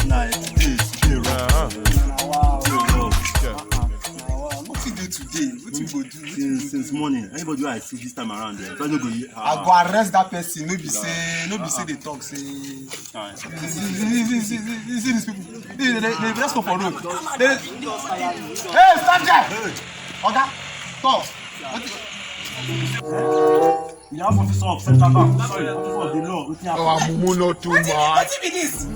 night. What you do today? What you go do? Since morning, anybody I see this time around there, I go arrest that person. No be say they talk. Say these people. They just go for road. Hey, stop there! Oga, talk. We have officer of Central Bank. Sorry, officer of the law. Mumu not too much. What be this?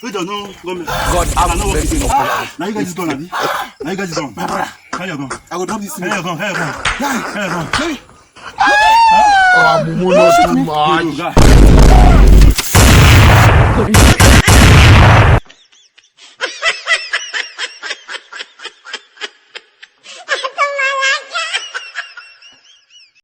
We don't know. God, I know what to do. Now you guys is gone, Abi. Now you guys is gone. How you gone? I will drop this. How you gone? Mumu not too much.